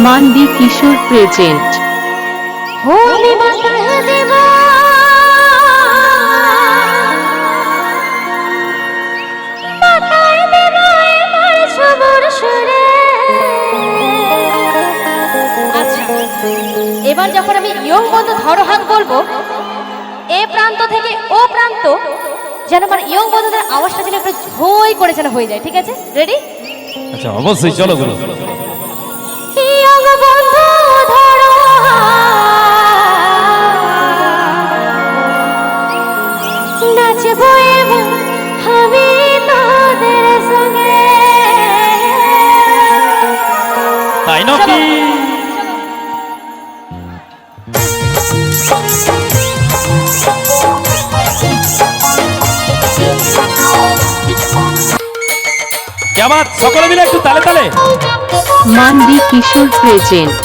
মান্ডি কিশোর present. আচ্ছা, এবার যখন আমি ইয়ং বন্ধু ধরো হাত বলবো, এ প্রান্ত থেকে ও প্রান্ত যেন আমার ইয়ং বন্ধুদের আওয়াজটা যেন একটু ঝই করে যেন হয়ে যায়, ঠিক আছে? রেডি? আচ্ছা অবশ্যই, চলো বলো। ইয়ং বন্ধু ধরো নাচবো এবার আমি তোদের সঙ্গে। তাই নাকি? কেমন সকলে মিলে একটু তালে তালে। মান্ডি কিশোর প্রেজেন্ট।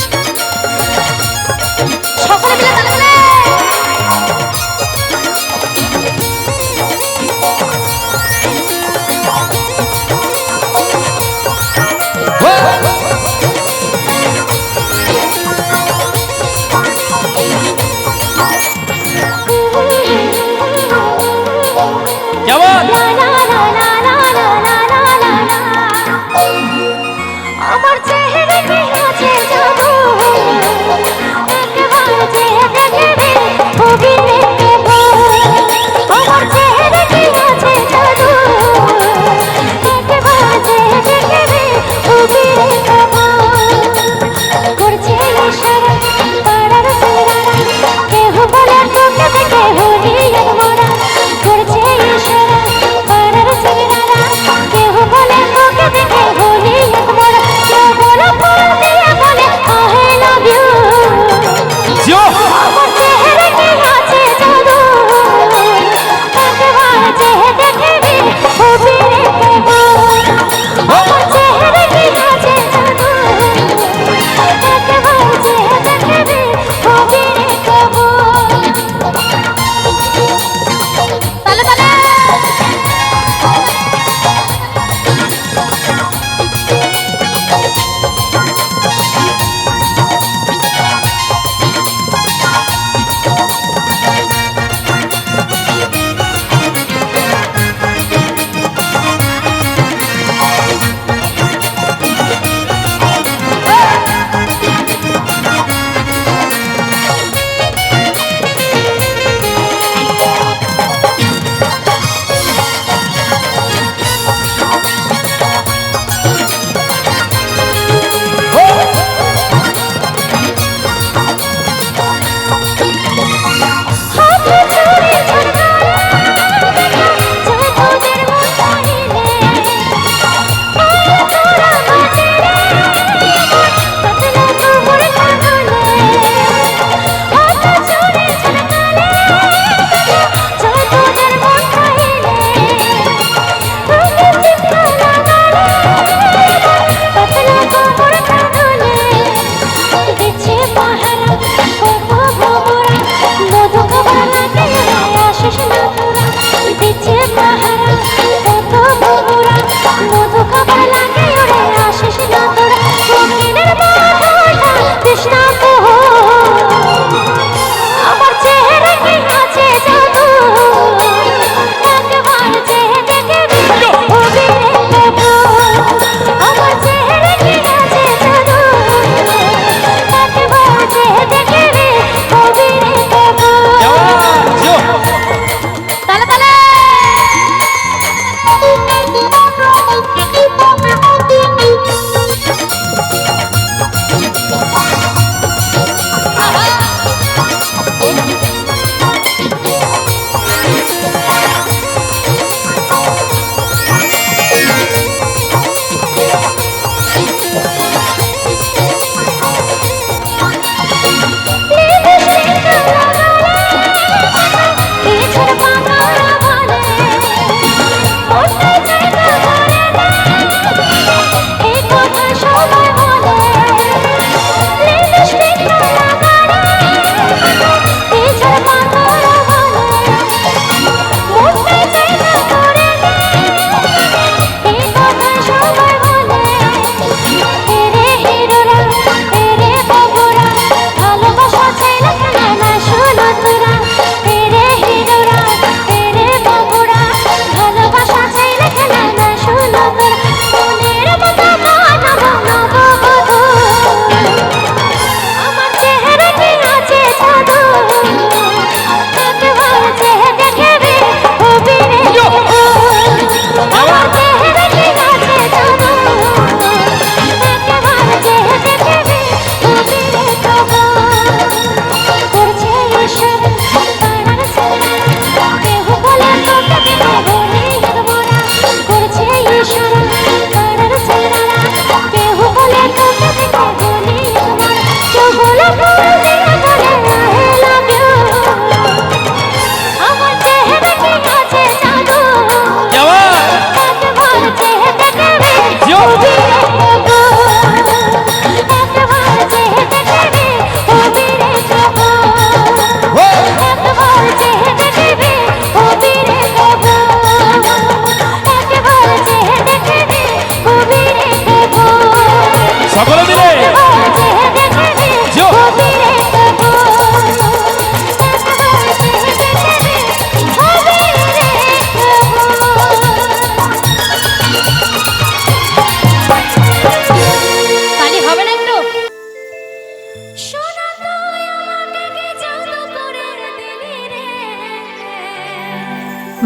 সকলে মিলে তালে তালে। কেমন? আমার চেহারা কি আছে জাদু, একবার চেহারা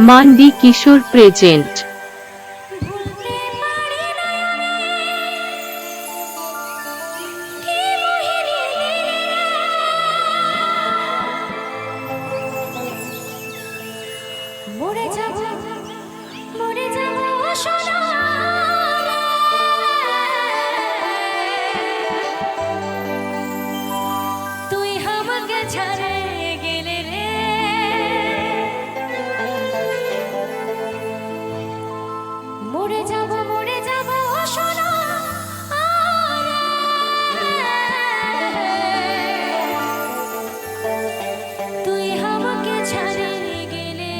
মান্ডি কিশোর প্রেজেন্ট। ভুলতে পারি না কি মোহিনী মরে যাব সোনা তুই আমাকে ছাড়ে গেলে রে মরে যাব সোনা তুই আমাকে ছাড়ে গেলে রে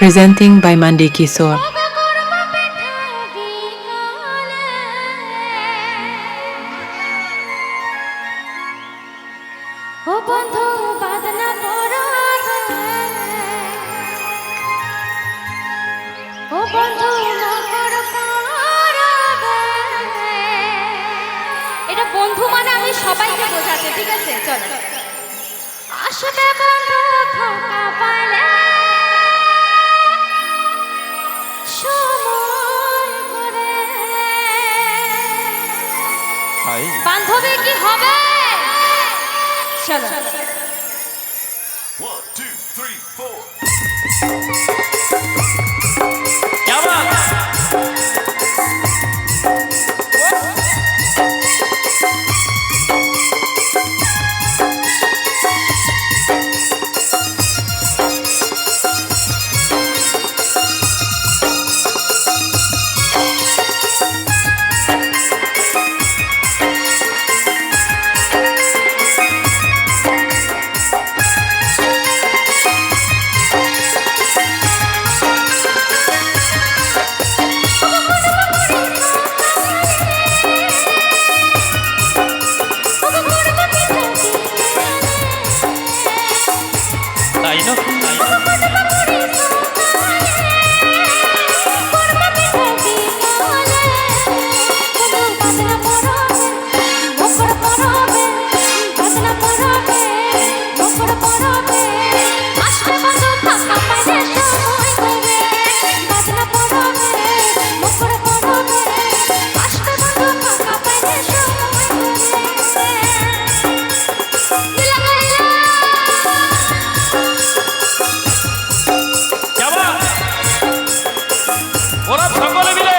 Presenting by Mandi Kishore. ও বন্ধু বাদনা ও বন্ধু মকর বন্ধু মানে আমি সবাইকে বোঝাতে, ঠিক আছে? চলো। আসবে বন্ধু খোকা পালে সময় করে, তাই বান্ধবী কি হবে? চলো। 1, 2, 3, 4. क्या बात তাই না क्या बात ওরা সকলে মিলে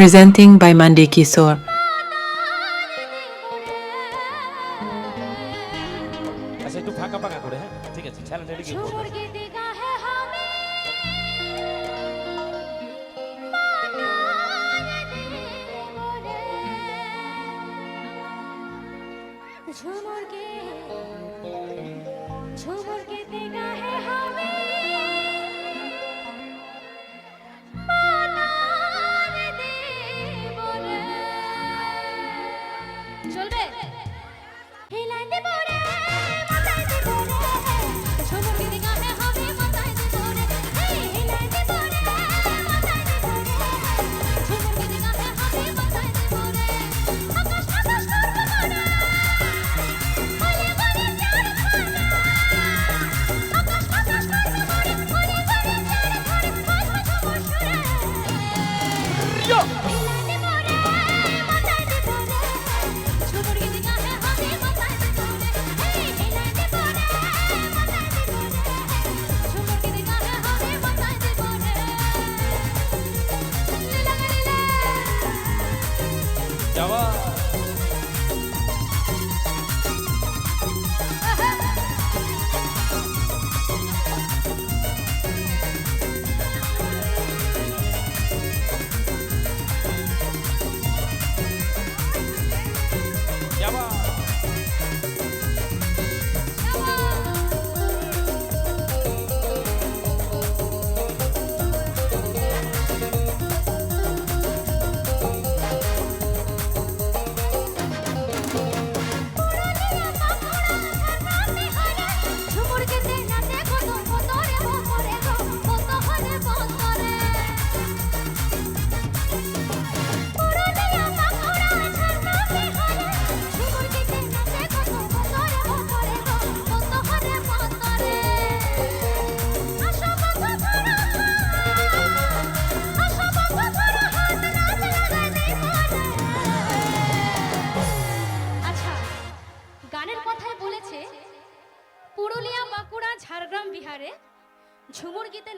Presenting by Mandi Kishore. আচ্ছা একটু ফাঁকা ফাঁকা করে, হ্যাঁ ঠিক আছে, ছেলেটা কি করবে झूमर के देगा है हमें মানার দেবরে চলবে হিলাই দেবরে মাথায় দেবরে ঝুমর কে দেगा है हमें মাথায় দেবরে হিলাই দেবরে মাথায় দেবরে ঝুমর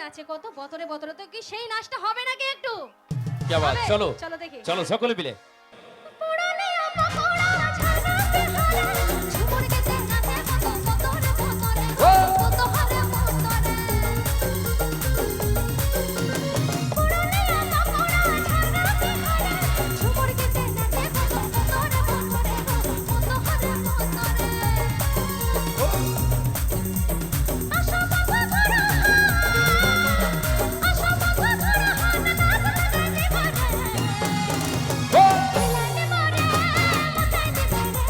নাচে কত বতরে বতরে, তো কি সেই নাচটা হবে নাকি একটু? क्या बात, হবে? চলো চলো দেখি। চলো সকলে মিলে। পুরনে পকোড়া ছানাতে হারা ঝুমুর গেতে নাচে কত বতরে বতরে কত হারে বতরে। পুরনে পকোড়া ছানাতে হারা ঝুমুর গেতে নাচে কত বতরে বতরে কত হারে বতরে। আশা বাবা ধরা আশা বাবা ধরা হাত নাচ লাগাতে পারে। হেলানে মারে মাথায় দে পারে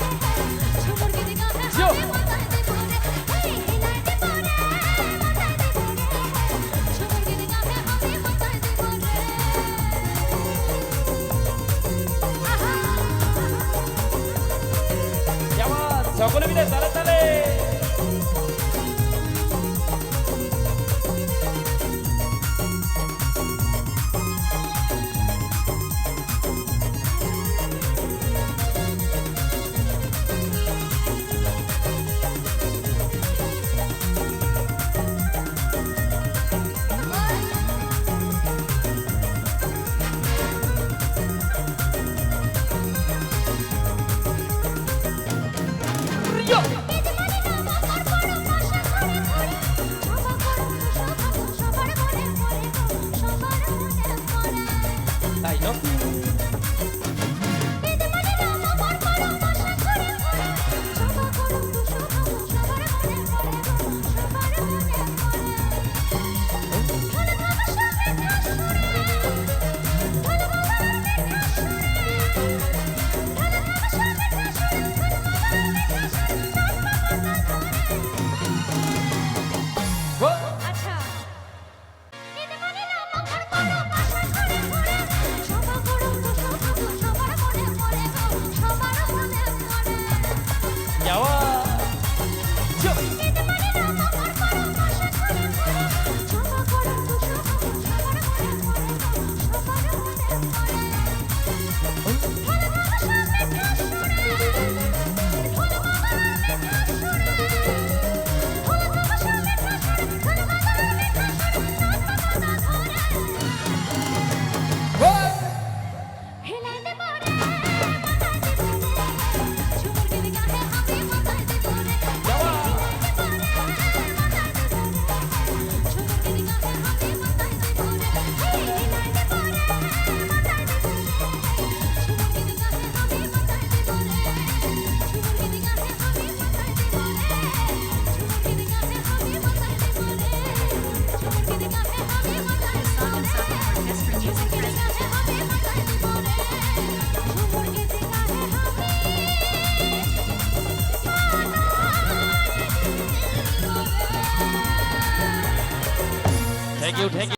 ঝুমুর গেতে গানে হাতে মাথায় দে পারে। হেলানে মারে মাথায় দে পারে ঝুমুর গেতে গানে হাতে মাথায় দে পারে। আহা क्या बात, সকলে মিলে তালে তালে। তাই না? আচ্ছা क्या बात, চলো। Thank you, thank you.